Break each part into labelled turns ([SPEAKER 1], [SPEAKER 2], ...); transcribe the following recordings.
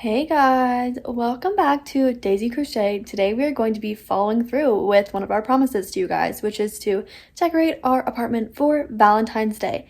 [SPEAKER 1] Hey guys, welcome back to Daisy Crochet. Today we are going to be following through with one of our promises to you guys, which is to decorate our apartment for Valentine's Day.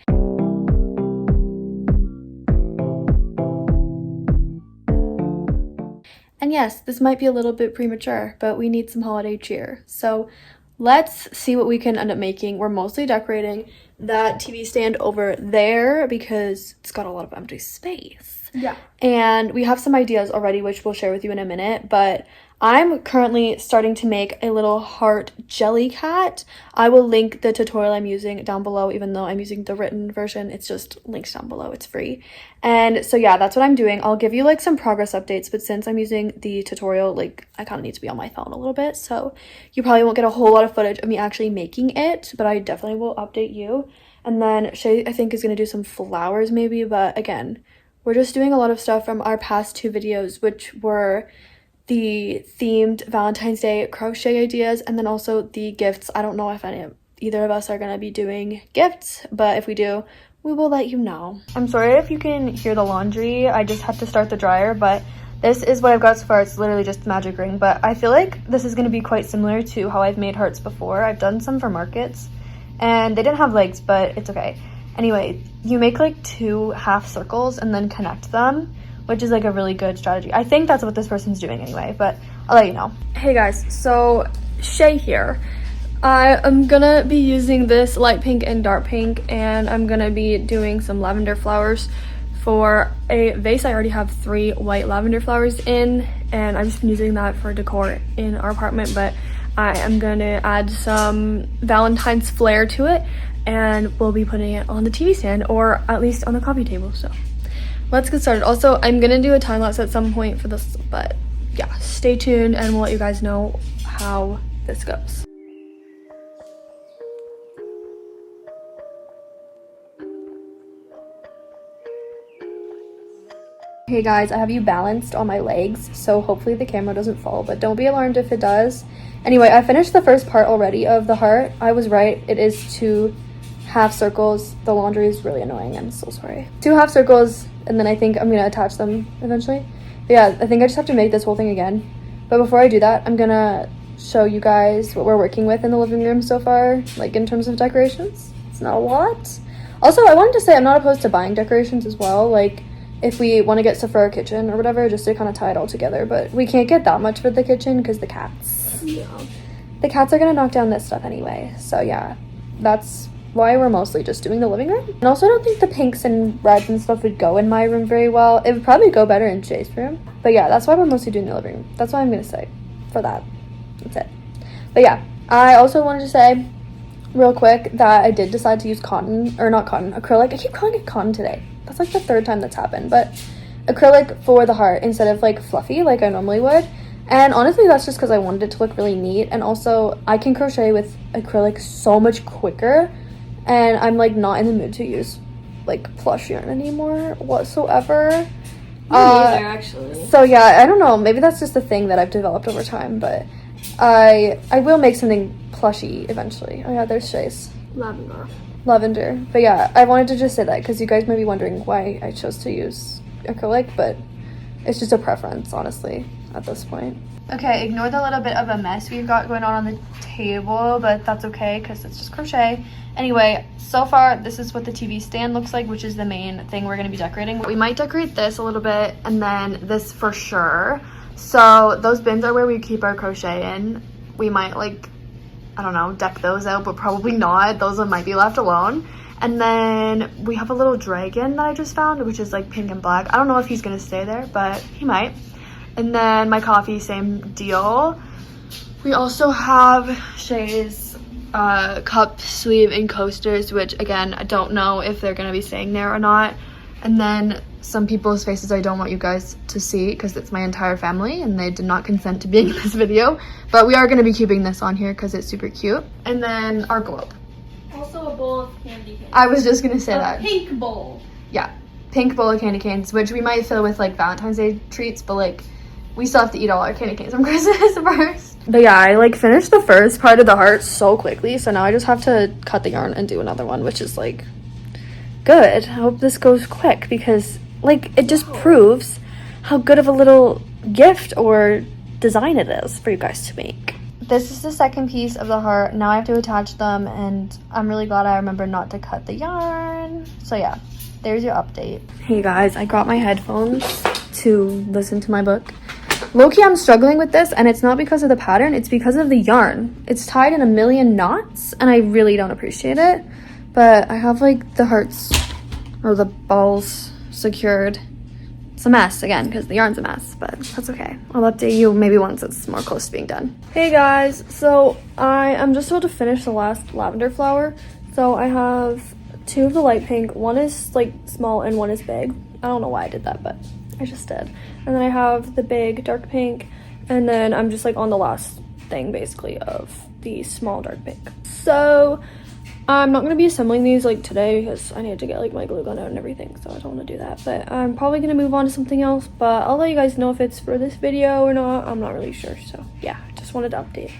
[SPEAKER 1] And yes, this might be a little bit premature, but we need some holiday cheer. So let's see what we can end up making. We're mostly decorating that TV stand over there because it's got a lot of empty space.
[SPEAKER 2] Yeah.
[SPEAKER 1] And we have some ideas already, which we'll share with you in a minute, but I'm currently starting to make a little heart jellycat. I will link the tutorial I'm using down below, even though I'm using the written version. It's just linked down below. It's free. And so yeah, that's what I'm doing. I'll give you like some progress updates, but since I'm using the tutorial, like I kind of need to be on my phone a little bit, so you probably won't get a whole lot of footage of me actually making it, but I definitely will update you. And then Shay, I think, is going to do some flowers maybe, but again, we're just doing a lot of stuff from our past two videos, which were the themed Valentine's Day crochet ideas and then also the gifts. I don't know if either of us are going to be doing gifts, but if we do, we will let you know. I'm sorry if you can hear the laundry. I just had to start the dryer, but this is what I've got so far. It's literally just the magic ring, but I feel like this is going to be quite similar to how I've made hearts before. I've done some for markets, and they didn't have legs, but it's okay. Anyway, you make like 2 half circles and then connect them, which is like a really good strategy. I think that's what this person's doing anyway, but I'll let you know. Hey guys, so Shay here. I am gonna be using this light pink and dark pink, and I'm gonna be doing some lavender flowers for a vase. I already have 3 white lavender flowers in, and I've just been using that for decor in our apartment, but I am gonna add some Valentine's flair to it, and we'll be putting it on the TV stand, or at least on the coffee table. So let's get started. Also, I'm gonna do a time lapse at some point for this, but yeah, stay tuned and we'll let you guys know how this goes. Hey guys, I have you balanced on my legs, so hopefully the camera doesn't fall, but don't be alarmed if it does. Anyway, I finished the first part already of the heart. I was right, it is 2 half circles. The laundry is really annoying, I'm so sorry. 2 half circles, and then I think I'm gonna attach them eventually. But yeah, I think I just have to make this whole thing again. But before I do that, I'm gonna show you guys what we're working with in the living room so far, like in terms of decorations. It's not a lot. Also, I wanted to say I'm not opposed to buying decorations as well, like if we want to get stuff for our kitchen or whatever, just to kind of tie it all together. But we can't get that much for the kitchen because the cats.
[SPEAKER 2] Yeah.
[SPEAKER 1] The cats are gonna knock down this stuff anyway. So yeah, that's why we're mostly just doing the living room. And also, I don't think the pinks and reds and stuff would go in my room very well. It would probably go better in Jay's room. But yeah, that's why we're mostly doing the living room. That's what I'm gonna say for that. That's it. But yeah, I also wanted to say real quick that I did decide to use cotton, or not cotton, acrylic. I keep calling it cotton today. That's like the 3rd time that's happened. But acrylic for the heart instead of like fluffy like I normally would. And honestly, that's just because I wanted it to look really neat. And also, I can crochet with acrylic so much quicker. And I'm like not in the mood to use like plush yarn anymore whatsoever.
[SPEAKER 2] Me neither, actually.
[SPEAKER 1] So yeah, I don't know. Maybe that's just a thing that I've developed over time. But I will make something plushy eventually. Oh yeah, there's Shay's. Lavender. But yeah, I wanted to just say that because you guys might be wondering why I chose to use acrylic, but it's just a preference, honestly, at this point. Okay, ignore the little bit of a mess we've got going on the table, but that's okay because it's just crochet. Anyway, so far, this is what the TV stand looks like, which is the main thing we're going to be decorating. We might decorate this a little bit, and then this for sure. So those bins are where we keep our crochet in. We might, like, I don't know, deck those out, but probably not. Those might be left alone. And then we have a little dragon that I just found, which is like pink and black. I don't know if he's going to stay there, but he might. And then my coffee, same deal. We also have Shay's cup sleeve and coasters, which again, I don't know if they're gonna be staying there or not. And then some people's faces I don't want you guys to see because it's my entire family and they did not consent to being in this video, but we are going to be keeping this on here because it's super cute. And then our globe,
[SPEAKER 2] Also a bowl of candy canes.
[SPEAKER 1] I was just gonna say that.
[SPEAKER 2] Pink bowl.
[SPEAKER 1] Yeah, pink bowl of candy canes, which we might fill with like Valentine's Day treats, but like we still have to eat all our candy canes from Christmas first. But yeah, I like finished the first part of the heart so quickly, so now I just have to cut the yarn and do another one, which is like good. I hope this goes quick because like it just proves how good of a little gift or design it is for you guys to make. This is the second piece of the heart. Now I have to attach them, and I'm really glad I remembered not to cut the yarn. So yeah, there's your update. Hey guys, I got my headphones to listen to my book. Low-key, I'm struggling with this, and it's not because of the pattern, it's because of the yarn. It's tied in a million knots, and I really don't appreciate it. But I have like the hearts or the balls secured. It's a mess again because the yarn's a mess, but that's okay. I'll update you maybe once it's more close to being done. Hey guys, so I am just about to finish the last lavender flower. So I have two of the light pink. One is like small and one is big. I don't know why I did that, but I just did. And then I have the big dark pink, and then I'm just like on the last thing basically of the small dark pink. So I'm not going to be assembling these like today because I need to get like my glue gun out and everything, so I don't want to do that. But I'm probably going to move on to something else, but I'll let you guys know if it's for this video or not. I'm not really sure. So yeah, just wanted to update.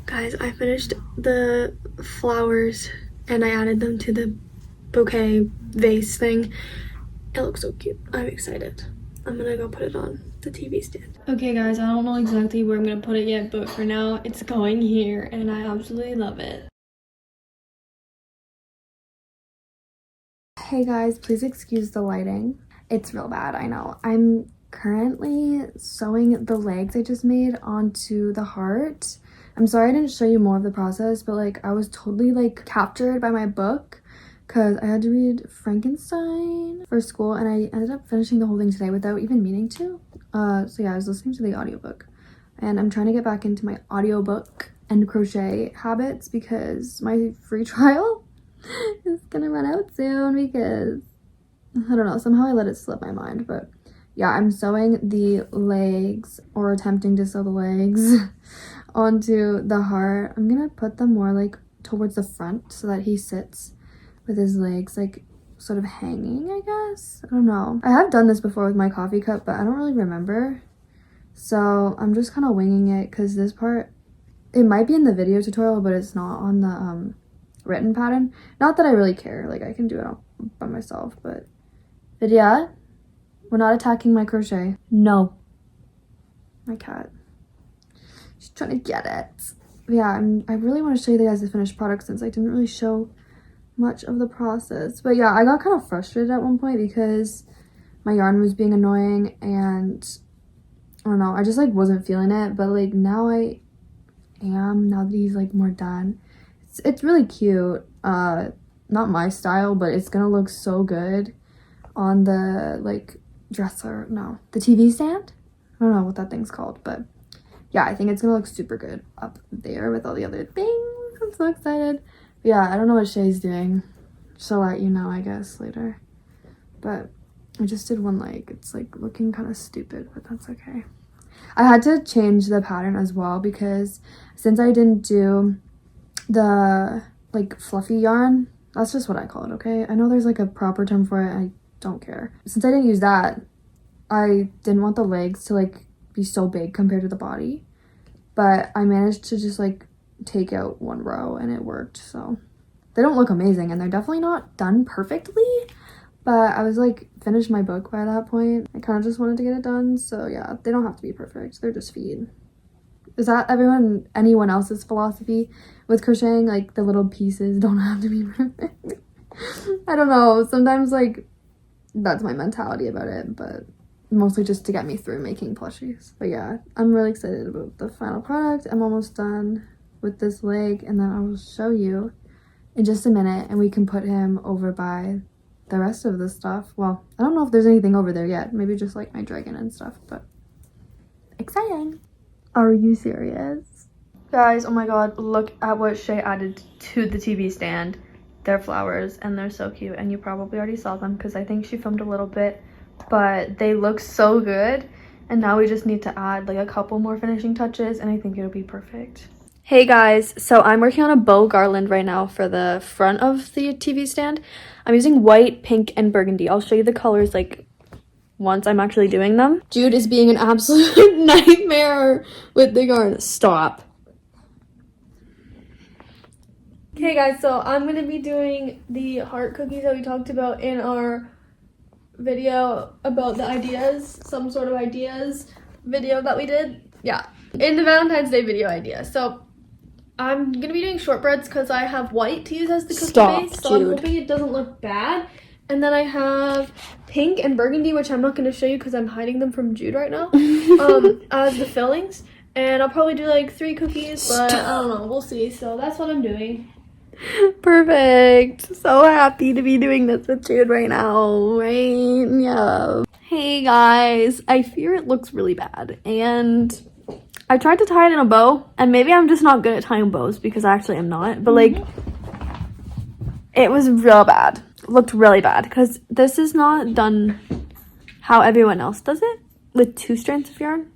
[SPEAKER 1] Guys, I finished the flowers and I added them to the bouquet vase thing. It looks so cute. I'm excited. I'm gonna go put it on the TV stand. Okay guys, I don't know exactly where I'm gonna put it yet, but for now it's going here and I absolutely love it. Hey guys, please excuse the lighting. It's real bad, I know. I'm currently sewing the legs I just made onto the heart. I'm sorry I didn't show you more of the process, but like I was totally like captured by my book because I had to read Frankenstein for school and I ended up finishing the whole thing today without even meaning to. So yeah, I was listening to the audiobook and I'm trying to get back into my audiobook and crochet habits because my free trial is gonna run out soon because I don't know, somehow I let it slip my mind. But yeah, I'm sewing the legs or attempting to sew the legs onto the heart. I'm gonna put them more like towards the front so that he sits with his legs like sort of hanging, I guess. I don't know. I have done this before with my coffee cup, but I don't really remember. So I'm just kind of winging it because this part, it might be in the video tutorial, but it's not on the written pattern. Not that I really care, like I can do it all by myself, but yeah, we're not attacking my crochet. No. My cat. She's trying to get it. Yeah, I really want to show you guys the finished product since I didn't really show much of the process. But yeah, I got kind of frustrated at one point because my yarn was being annoying and I don't know, I just like wasn't feeling it. But like now I am, now that he's like more done. It's really cute. Not my style, but it's gonna look so good on the like dresser, no, the TV stand. I don't know what that thing's called, but yeah, I think it's gonna look super good up there with all the other things. I'm so excited. But yeah, I don't know what Shay's doing. She'll let you know, I guess, later. But I just did one leg. It's like looking kind of stupid, but that's okay. I had to change the pattern as well because since I didn't do the like fluffy yarn, that's just what I call it, okay? I know there's like a proper term for it. I don't care. Since I didn't use that, I didn't want the legs to like be so big compared to the body, but I managed to just like take out one row and it worked. So they don't look amazing and they're definitely not done perfectly, but I was like finished my book by that point. I kind of just wanted to get it done. So yeah, they don't have to be perfect, they're just feed. Is that anyone else's philosophy with crocheting? Like the little pieces don't have to be perfect. I don't know, sometimes like that's my mentality about it, but mostly just to get me through making plushies. But yeah, I'm really excited about the final product. I'm almost done with this leg and then I will show you in just a minute and we can put him over by the rest of the stuff. Well, I don't know if there's anything over there yet, maybe just like my dragon and stuff, but exciting. Are you serious? Guys, oh my god, look at what Shay added to the TV stand. They're flowers and they're so cute and you probably already saw them because I think she filmed a little bit, but they look so good. And now we just need to add like a couple more finishing touches and I think it'll be perfect. Hey guys, so I'm working on a bow garland right now for the front of the TV stand. I'm using white, pink, and burgundy. I'll show you the colors like once I'm actually doing them. Jude is being an absolute nightmare with the yarn. Stop. Okay guys, so I'm gonna be doing the heart cookies that we talked about in our video about the ideas, some sort of ideas video that we did. Yeah, in the Valentine's Day video idea. So I'm gonna be doing shortbreads because I have white to use as the cookie base, so I'm hoping it doesn't look bad. And then I have pink and burgundy, which I'm not gonna show you because I'm hiding them from Jude right now, as the fillings. And I'll probably do like 3 cookies, but I don't know, we'll see. So that's what I'm doing. Perfect. So happy to be doing this with Jude right now, right? Yeah. Hey guys, I fear it looks really bad, and I tried to tie it in a bow, and maybe I'm just not good at tying bows because I actually am not, but like it was real bad. It looked really bad because this is not done how everyone else does it with 2 strands of yarn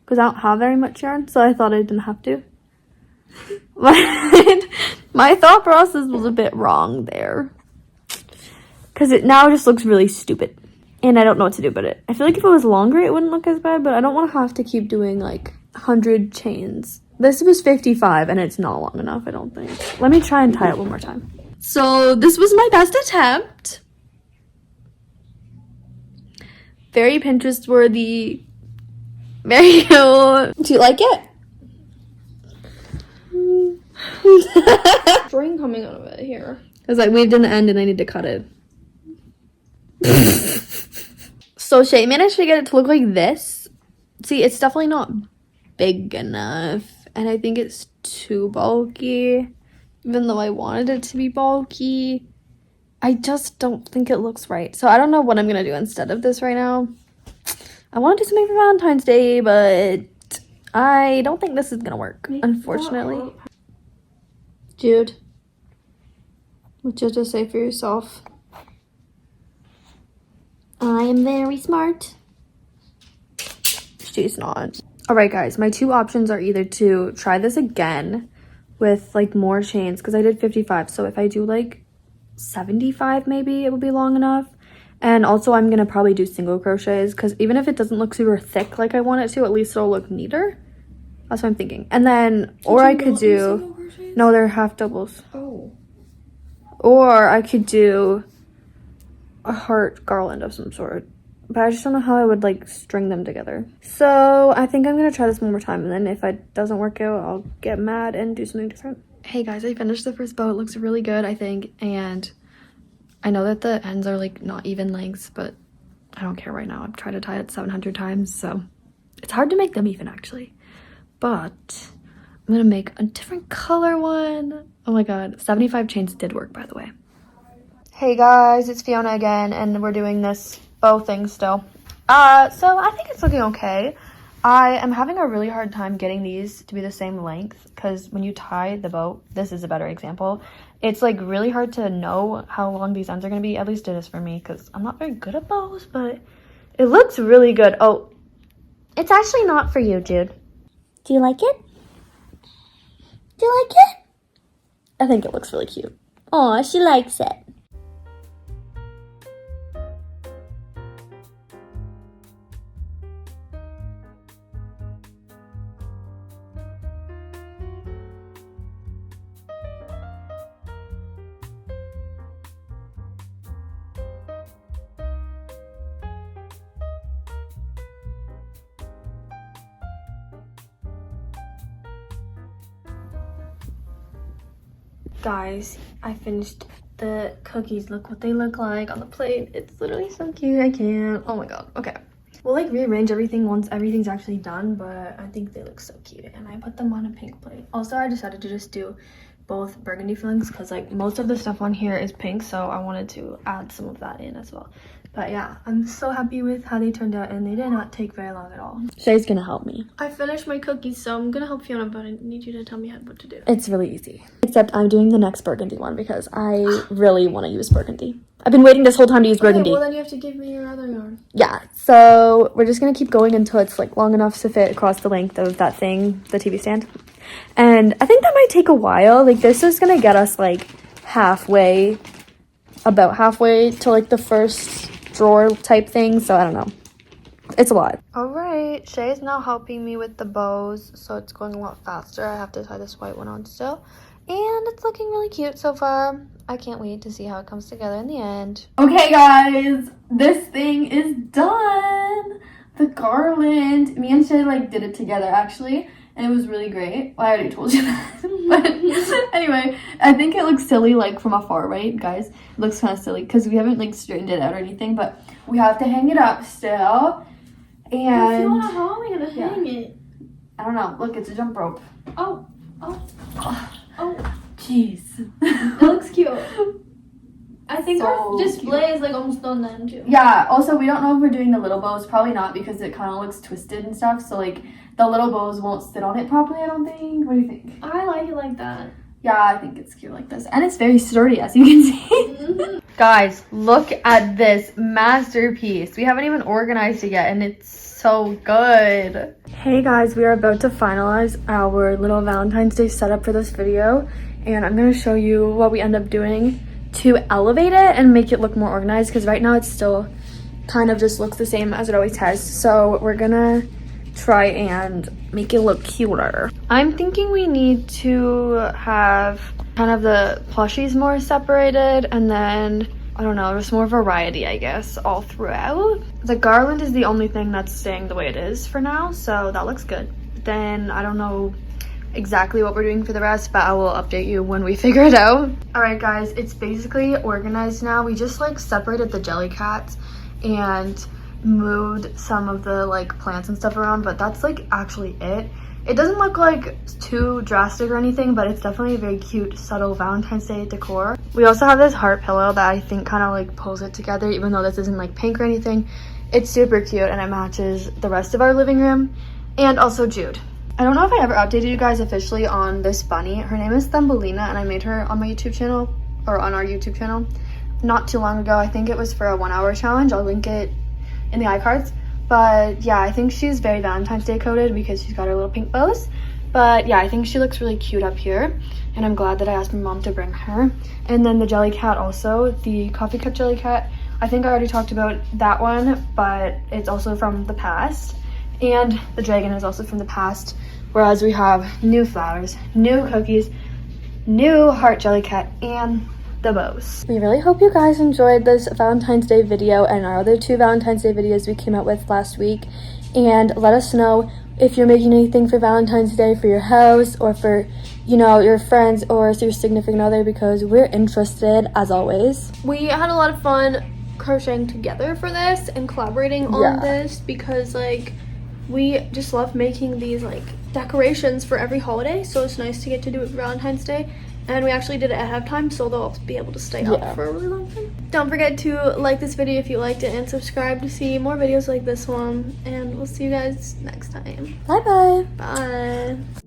[SPEAKER 1] because I don't have very much yarn, so I thought I didn't have to. But my thought process was a bit wrong there because it now just looks really stupid and I don't know what to do about it. I feel like if it was longer it wouldn't look as bad, but I don't want to have to keep doing like 100 chains. This was 55 and it's not long enough, I don't think. Let me try and tie it one more time. So this was my best attempt. Very Pinterest worthy. Very cute. Do you like it? String coming out of it here. Because I weaved in the end and I need to cut it. So Shay managed to get it to look like this. See, it's definitely not big enough. And I think it's too bulky. Even though I wanted it to be bulky. I just don't think it looks right. So I don't know what I'm going to do instead of this right now. I want to do something for Valentine's Day, but I don't think this is going to work, unfortunately. Jude, what you have to say for yourself? I am very smart. She's not. Alright guys, my 2 options are either to try this again with like more chains, because I did 55, so if I do like 75 maybe it will be long enough. And also I'm gonna probably do single crochets, because even if it doesn't look super thick like I want it to, at least it'll look neater. That's what I'm thinking. And then, or I could do, no, they're half doubles. Oh. Or I could do a heart garland of some sort. But I just don't know how I would like string them together. So I think I'm gonna try this one more time, and then if it doesn't work out, I'll get mad and do something different. Hey guys, I finished the first bow. It looks really good, I think. And I know that the ends are like not even lengths, but I don't care right now. I've tried to tie it 700 times, so it's hard to make them even actually. But I'm gonna make a different color one. Oh my god, 75 chains did work, by the way. Hey guys, it's Fiona again, and we're doing this bow thing still. So I think it's looking okay. I am having a really hard time getting these to be the same length, because when you tie the bow, this is a better example, it's like really hard to know how long these ends are gonna be. At least it is for me, because I'm not very good at bows, but it looks really good. Oh, it's actually not for you, Jude. Do you like it? Do you like it? I think it looks really cute. Aw, she likes it. Guys, I finished the cookies. Look what they look like on the plate. It's literally so cute. I can't. Oh my god. Okay. We'll like rearrange everything once everything's actually done, but I think they look so cute. And I put them on a pink plate. Also, I decided to just do both burgundy fillings because like most of the stuff on here is pink, so I wanted to add some of that in as well. But yeah, I'm so happy with how they turned out, and they did not take very long at all. Shay's gonna help me. I finished my cookies, so I'm gonna help Fiona, but I need you to tell me what to do. It's really easy. Except I'm doing the next burgundy one because I really want to use burgundy. I've been waiting this whole time to use burgundy. Well, then you have to give me your other yarn. Yeah, so we're just gonna keep going until it's like long enough to fit across the length of that thing, the TV stand. And I think that might take a while. Like, this is gonna get us like about halfway to like the first drawer type thing. So I don't know. It's a lot. All right, Shay is now helping me with the bows, so it's going a lot faster. I have to tie this white one on still. And it's looking really cute so far. I can't wait to see how it comes together in the end. Okay, guys, this thing is done. The garland. Me and Shay like did it together actually, and it was really great. Well, I already told you that. But anyway, I think it looks silly like from afar, right, guys? It looks kind of silly because we haven't like straightened it out or anything, but we have to hang it up still. And
[SPEAKER 2] how are we gonna hang it?
[SPEAKER 1] I don't know. Look, it's a jump rope.
[SPEAKER 2] Oh,
[SPEAKER 1] Jeez.
[SPEAKER 2] it looks cute. I think
[SPEAKER 1] So
[SPEAKER 2] our display is like almost done then too.
[SPEAKER 1] Yeah, also we don't know if we're doing the little bows. Probably not because it kind of looks twisted and stuff. So like the little bows won't sit on it properly, I don't think. What do you think?
[SPEAKER 2] I like it like that.
[SPEAKER 1] Yeah, I think it's cute like this. And it's very sturdy, as you can see. Guys, look at this masterpiece. We haven't even organized it yet, and it's so good. Hey guys, we are about to finalize our little Valentine's Day setup for this video. And I'm going to show you what we end up doing to elevate it and make it look more organized. Because right now it still kind of just looks the same as it always has. So we're going to try and make it look cuter. I'm thinking we need to have kind of the plushies more separated, and then I don't know, just more variety, I guess, all throughout. The garland is the only thing that's staying the way it is for now, so that looks good. Then I don't know exactly what we're doing for the rest, but I will update you when we figure it out. All right guys, it's basically organized now. We just like separated the jellycats and moved some of the like plants and stuff around, but that's like actually it. It doesn't look like too drastic or anything, but it's definitely a very cute, subtle Valentine's Day decor. We also have this heart pillow that I think kind of like pulls it together, even though this isn't like pink or anything. It's super cute and it matches the rest of our living room, and also Jude. I don't know if I ever updated you guys officially on this bunny. Her name is Thumbelina, and I made her on my YouTube channel, or on our YouTube channel, not too long ago. I think it was for a 1-hour challenge. I'll link it in the iCards. But yeah, I think she's very Valentine's Day coded because she's got her little pink bows. But yeah, I think she looks really cute up here, and I'm glad that I asked my mom to bring her. And then the jellycat also, the coffee cup jellycat. I think I already talked about that one, but it's also from the past. And the dragon is also from the past, whereas we have new flowers, new cookies, new heart jellycat, and the bows. We really hope you guys enjoyed this Valentine's Day video and our other 2 Valentine's Day videos we came out with last week. And let us know if you're making anything for Valentine's Day for your house or for, you know, your friends or your significant other, because we're interested as always. We had a lot of fun crocheting together for this and collaborating on this because like we just love making these like decorations for every holiday, so it's nice to get to do it for Valentine's Day. And we actually did it ahead of time, so they'll be able to stay up for a really long time. Don't forget to like this video if you liked it, and subscribe to see more videos like this one. And we'll see you guys next time. Bye-bye. Bye.